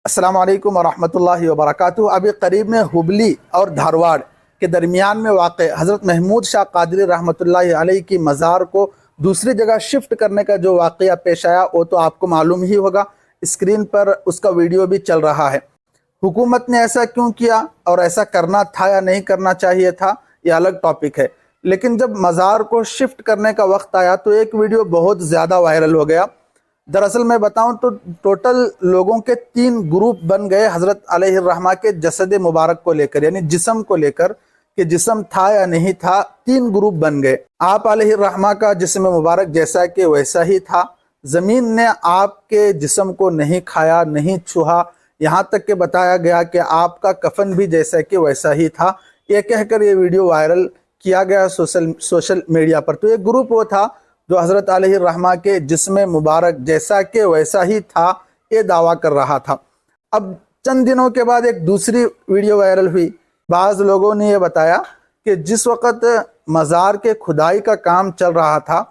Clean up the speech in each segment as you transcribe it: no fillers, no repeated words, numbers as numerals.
السلام علیکم ورحمۃ اللہ وبرکاتہ۔ ابھی قریب میں ہبلی اور دھارواڑ کے درمیان میں واقع حضرت محمود شاہ قادری رحمۃ اللہ علیہ کی مزار کو دوسری جگہ شفٹ کرنے کا جو واقعہ پیش آیا وہ تو آپ کو معلوم ہی ہوگا، اسکرین پر اس کا ویڈیو بھی چل رہا ہے۔ حکومت نے ایسا کیوں کیا اور ایسا کرنا تھا یا نہیں کرنا چاہیے تھا، یہ الگ ٹاپک ہے، لیکن جب مزار کو شفٹ کرنے کا وقت آیا تو ایک ویڈیو بہت زیادہ وائرل ہو گیا۔ دراصل میں بتاؤں تو ٹوٹل لوگوں کے 3 گروپ بن گئے حضرت علیہ الرحمہ کے جسد مبارک کو لے کر، یعنی جسم کو لے کر کہ جسم تھا یا نہیں تھا، 3 گروپ بن گئے۔ آپ علیہ الرحمہ کا جسم مبارک جیسا کہ ویسا ہی تھا، زمین نے آپ کے جسم کو نہیں کھایا، نہیں چھوا، یہاں تک کہ بتایا گیا کہ آپ کا کفن بھی جیسا کہ ویسا ہی تھا۔ یہ کہہ کر یہ ویڈیو وائرل کیا گیا سوشل میڈیا پر۔ تو ایک گروپ وہ تھا جو حضرت علیہ الرحمہ کے جسم مبارک جیسا کہ ویسا ہی تھا یہ دعویٰ کر رہا تھا۔ اب چند دنوں کے بعد ایک دوسری ویڈیو وائرل ہوئی۔ بعض لوگوں نے یہ بتایا کہ جس وقت مزار کے کھدائی کا کام چل رہا تھا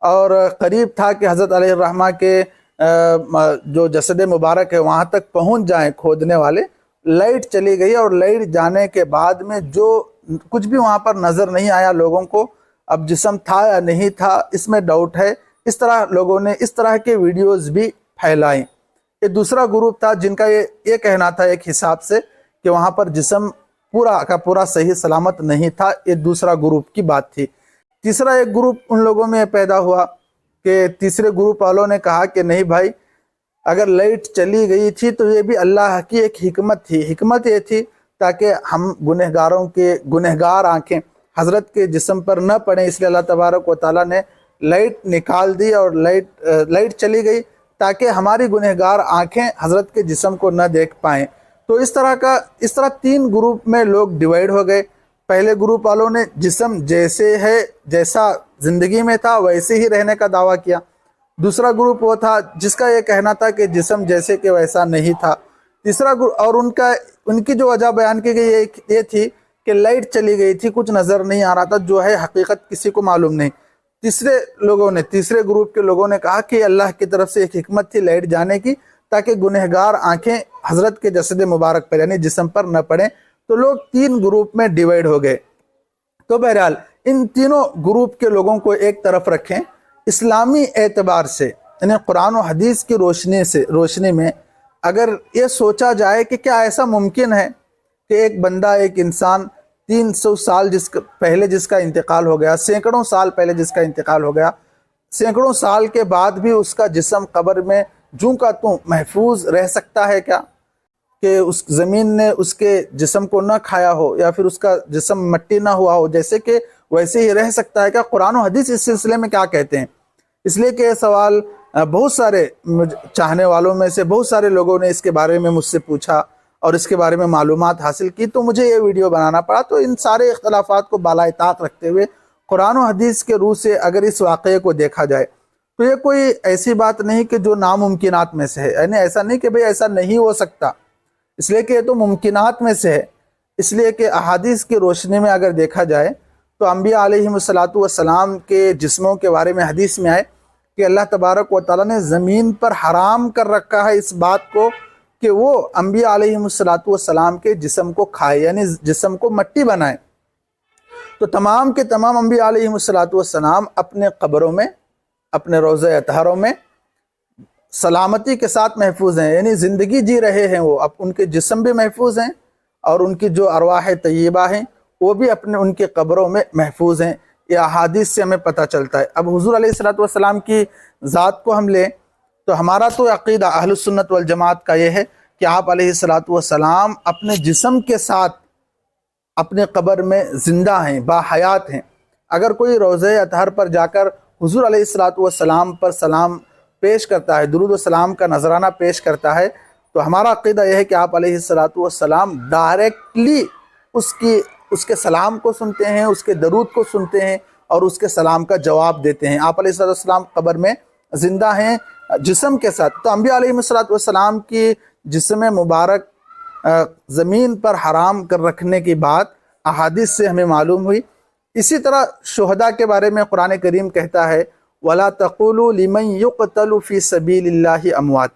اور قریب تھا کہ حضرت علیہ الرحمہ کے جو جسد مبارک ہے وہاں تک پہنچ جائیں کھودنے والے، لائٹ چلی گئی اور لائٹ جانے کے بعد میں جو کچھ بھی وہاں پر نظر نہیں آیا لوگوں کو، اب جسم تھا یا نہیں تھا اس میں ڈاؤٹ ہے۔ اس طرح لوگوں نے اس طرح کے ویڈیوز بھی پھیلائیں۔ یہ دوسرا گروپ تھا جن کا یہ کہنا تھا ایک حساب سے کہ وہاں پر جسم پورا کا پورا صحیح سلامت نہیں تھا، یہ دوسرا گروپ کی بات تھی۔ تیسرا ایک گروپ ان لوگوں میں پیدا ہوا کہ تیسرے گروپ والوں نے کہا کہ نہیں بھائی، اگر لائٹ چلی گئی تھی تو یہ بھی اللہ کی ایک حکمت تھی۔ حکمت یہ تھی تاکہ ہم گنہگاروں کے گنہگار آنکھیں حضرت کے جسم پر نہ پڑیں، اس لیے اللہ تبارک و تعالیٰ نے لائٹ نکال دی اور لائٹ چلی گئی تاکہ ہماری گنہگار آنکھیں حضرت کے جسم کو نہ دیکھ پائیں۔ تو اس طرح 3 گروپ میں لوگ ڈیوائیڈ ہو گئے۔ پہلے گروپ والوں نے جسم جیسے ہے، جیسا زندگی میں تھا ویسے ہی رہنے کا دعویٰ کیا۔ دوسرا گروپ وہ تھا جس کا یہ کہنا تھا کہ جسم جیسے کہ ویسا نہیں تھا۔ تیسرا گروپ اور ان کی جو وجہ بیان کی گئی یہ تھی کہ لائٹ چلی گئی تھی، کچھ نظر نہیں آ رہا تھا، جو ہے حقیقت کسی کو معلوم نہیں۔ تیسرے گروپ کے لوگوں نے کہا کہ اللہ کی طرف سے ایک حکمت تھی لائٹ جانے کی تاکہ گنہگار آنکھیں حضرت کے جسد مبارک پر یعنی جسم پر نہ پڑیں۔ تو لوگ 3 گروپ میں ڈیوائیڈ ہو گئے۔ تو بہرحال ان تینوں گروپ کے لوگوں کو ایک طرف رکھیں، اسلامی اعتبار سے یعنی قرآن و حدیث کی روشنی میں اگر یہ سوچا جائے کہ کیا ایسا ممکن ہے کہ ایک بندہ، ایک انسان 300 سال پہلے جس کا انتقال ہو گیا، سینکڑوں سال پہلے جس کا انتقال ہو گیا، سینکڑوں سال کے بعد بھی اس کا جسم قبر میں جوں کا توں محفوظ رہ سکتا ہے کیا؟ کہ اس زمین نے اس کے جسم کو نہ کھایا ہو یا پھر اس کا جسم مٹی نہ ہوا ہو، جیسے کہ ویسے ہی رہ سکتا ہے کیا؟ قرآن و حدیث اس سلسلے میں کیا کہتے ہیں؟ اس لیے کہ یہ سوال بہت سارے چاہنے والوں میں سے بہت سارے لوگوں نے اس کے بارے میں مجھ سے پوچھا اور اس کے بارے میں معلومات حاصل کی، تو مجھے یہ ویڈیو بنانا پڑا۔ تو ان سارے اختلافات کو بالائے طاق رکھتے ہوئے قرآن و حدیث کے روح سے اگر اس واقعے کو دیکھا جائے تو یہ کوئی ایسی بات نہیں کہ جو ناممکنات میں سے ہے، یعنی ایسا نہیں کہ بھئی ایسا نہیں ہو سکتا، اس لیے کہ یہ تو ممکنات میں سے ہے۔ اس لیے کہ احادیث کی روشنی میں اگر دیکھا جائے تو انبیاء علیہم السلام کے جسموں کے بارے میں حدیث میں آئے کہ اللہ تبارک و تعالیٰ نے زمین پر حرام کر رکھا ہے اس بات کو کہ وہ انبیاء علیہم السلام کے جسم کو کھائے، یعنی جسم کو مٹی بنائے۔ تو تمام کے تمام انبیاء علیہم السلام اپنے قبروں میں، اپنے روضہ اطہروں میں سلامتی کے ساتھ محفوظ ہیں، یعنی زندگی جی رہے ہیں وہ، اب ان کے جسم بھی محفوظ ہیں اور ان کی جو ارواح طیبہ ہیں وہ بھی ان کے قبروں میں محفوظ ہیں۔ یہ احادیث سے ہمیں پتہ چلتا ہے۔ اب حضور علیہ السلام کی ذات کو ہم لیں تو ہمارا تو عقیدہ اہل السنت والجماعت کا یہ ہے کہ آپ علیہ السلام اپنے جسم کے ساتھ اپنے قبر میں زندہ ہیں، باحیات ہیں۔ اگر کوئی روضہ اطہر پر جا کر حضور علیہ السلام پر سلام پیش کرتا ہے، درود و سلام کا نذرانہ پیش کرتا ہے، تو ہمارا عقیدہ یہ ہے کہ آپ علیہ السلام ڈائریکٹلی اس کے سلام کو سنتے ہیں، اس کے درود کو سنتے ہیں اور اس کے سلام کا جواب دیتے ہیں۔ آپ علیہ السلام قبر میں زندہ ہیں جسم کے ساتھ۔ تو انبیاء علیہ السلام کی جسم مبارک زمین پر حرام کر رکھنے کی بات احادیث سے ہمیں معلوم ہوئی۔ اسی طرح شہداء کے بارے میں قرآن کریم کہتا ہے وَلَا تَقُولُوا لِمَنْ يُقْتَلُ فِي سَبِيلِ اللَّهِ أَمْوَاتٌ،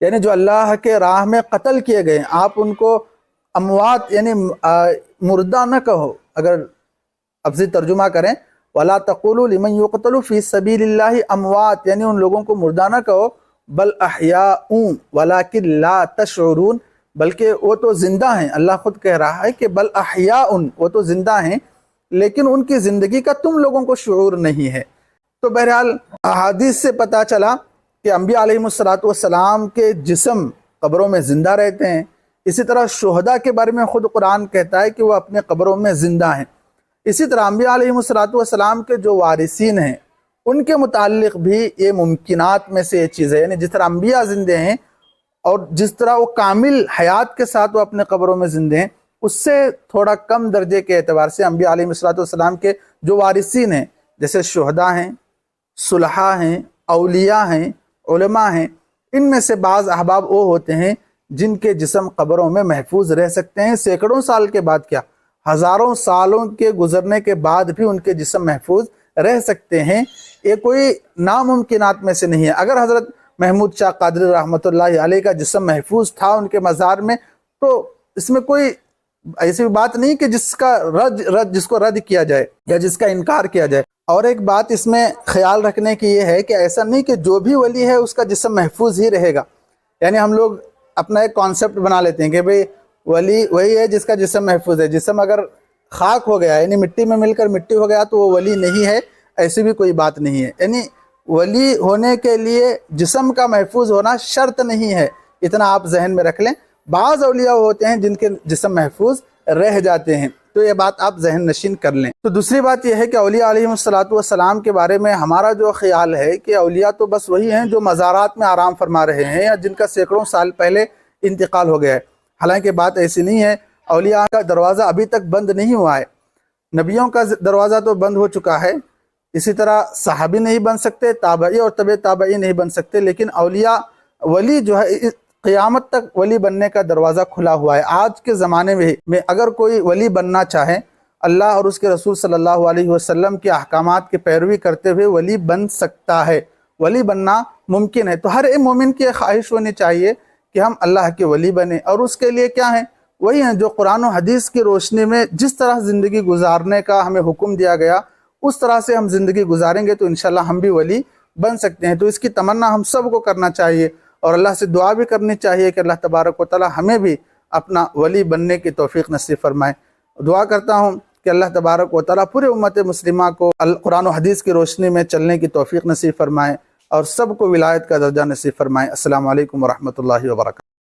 یعنی جو اللہ کے راہ میں قتل کیے گئے آپ ان کو اموات یعنی مردہ نہ کہو، اگر لفظی ترجمہ کریں وَلَا تَقُولُوا لِمَنْ يُقْتَلُ فِي سَبِيلِ اللَّهِ اموات، یعنی ان لوگوں کو مردہ نہ کہو، بل احیاء ولیکن لا تشعرون، بلکہ وہ تو زندہ ہیں۔ اللہ خود کہہ رہا ہے کہ بل احیاء، وہ تو زندہ ہیں لیکن ان کی زندگی کا تم لوگوں کو شعور نہیں ہے۔ تو بہرحال احادیث سے پتہ چلا کہ انبیاء علیہ السلام کے جسم قبروں میں زندہ رہتے ہیں۔ اسی طرح شہداء کے بارے میں خود قرآن کہتا ہے کہ وہ اپنے قبروں میں زندہ ہیں۔ اسی طرح انبیاء علیہ السلام کے جو وارثین ہیں ان کے متعلق بھی یہ ممکنات میں سے یہ چیز ہے، یعنی جس طرح انبیاء زندے ہیں اور جس طرح وہ کامل حیات کے ساتھ وہ اپنے قبروں میں زندے ہیں، اس سے تھوڑا کم درجے کے اعتبار سے انبیاء علیہ السلام کے جو وارثین ہیں جیسے شہداء ہیں، صلحاء ہیں، اولیاء ہیں، علماء ہیں، ان میں سے بعض احباب وہ ہوتے ہیں جن کے جسم قبروں میں محفوظ رہ سکتے ہیں، سینکڑوں سال کے بعد کیا ہزاروں سالوں کے گزرنے کے بعد بھی ان کے جسم محفوظ رہ سکتے ہیں۔ یہ کوئی ناممکنات میں سے نہیں ہے۔ اگر حضرت محمود شاہ قادری رحمۃ اللہ علیہ کا جسم محفوظ تھا ان کے مزار میں، تو اس میں کوئی ایسی بات نہیں کہ جس کو رد کیا جائے یا جس کا انکار کیا جائے۔ اور ایک بات اس میں خیال رکھنے کی یہ ہے کہ ایسا نہیں کہ جو بھی ولی ہے اس کا جسم محفوظ ہی رہے گا۔ یعنی ہم لوگ اپنا ایک کانسیپٹ بنا لیتے ہیں کہ بھئی ولی وہی ہے جس کا جسم محفوظ ہے، جسم اگر خاک ہو گیا یعنی مٹی میں مل کر مٹی ہو گیا تو وہ ولی نہیں ہے، ایسی بھی کوئی بات نہیں ہے۔ یعنی ولی ہونے کے لیے جسم کا محفوظ ہونا شرط نہیں ہے، اتنا آپ ذہن میں رکھ لیں۔ بعض اولیاء ہوتے ہیں جن کے جسم محفوظ رہ جاتے ہیں، تو یہ بات آپ ذہن نشین کر لیں۔ تو دوسری بات یہ ہے کہ اولیاء علیہ السلام کے بارے میں ہمارا جو خیال ہے کہ اولیاء تو بس وہی ہیں جو مزارات میں آرام فرما رہے ہیں یا جن کا سینکڑوں سال پہلے انتقال ہو گیا ہے۔ حالانکہ بات ایسی نہیں ہے، اولیاء کا دروازہ ابھی تک بند نہیں ہوا ہے، نبیوں کا دروازہ تو بند ہو چکا ہے، اسی طرح صحابی نہیں بن سکتے، تابعی اور تبع تابعی نہیں بن سکتے، لیکن اولیاء ولی جو ہے قیامت تک ولی بننے کا دروازہ کھلا ہوا ہے۔ آج کے زمانے میں اگر کوئی ولی بننا چاہے، اللہ اور اس کے رسول صلی اللہ علیہ وسلم کے احکامات کی پیروی کرتے ہوئے ولی بن سکتا ہے، ولی بننا ممکن ہے۔ تو ہر ایک مومن کی خواہش ہونی چاہیے کہ ہم اللہ کے ولی بنیں، اور اس کے لیے کیا ہیں؟ وہی ہیں جو قرآن و حدیث کی روشنی میں جس طرح زندگی گزارنے کا ہمیں حکم دیا گیا اس طرح سے ہم زندگی گزاریں گے تو انشاءاللہ ہم بھی ولی بن سکتے ہیں۔ تو اس کی تمنا ہم سب کو کرنا چاہیے اور اللہ سے دعا بھی کرنی چاہیے کہ اللہ تبارک و تعالی ہمیں بھی اپنا ولی بننے کی توفیق نصیب فرمائے۔ دعا کرتا ہوں کہ اللہ تبارک و تعالی پورے امت مسلمہ کو قرآن و حدیث کی روشنی میں چلنے کی توفیق نصیب فرمائے اور سب کو ولایت کا درجہ نصیب فرمائے۔ السلام علیکم ورحمۃ اللہ وبرکاتہ۔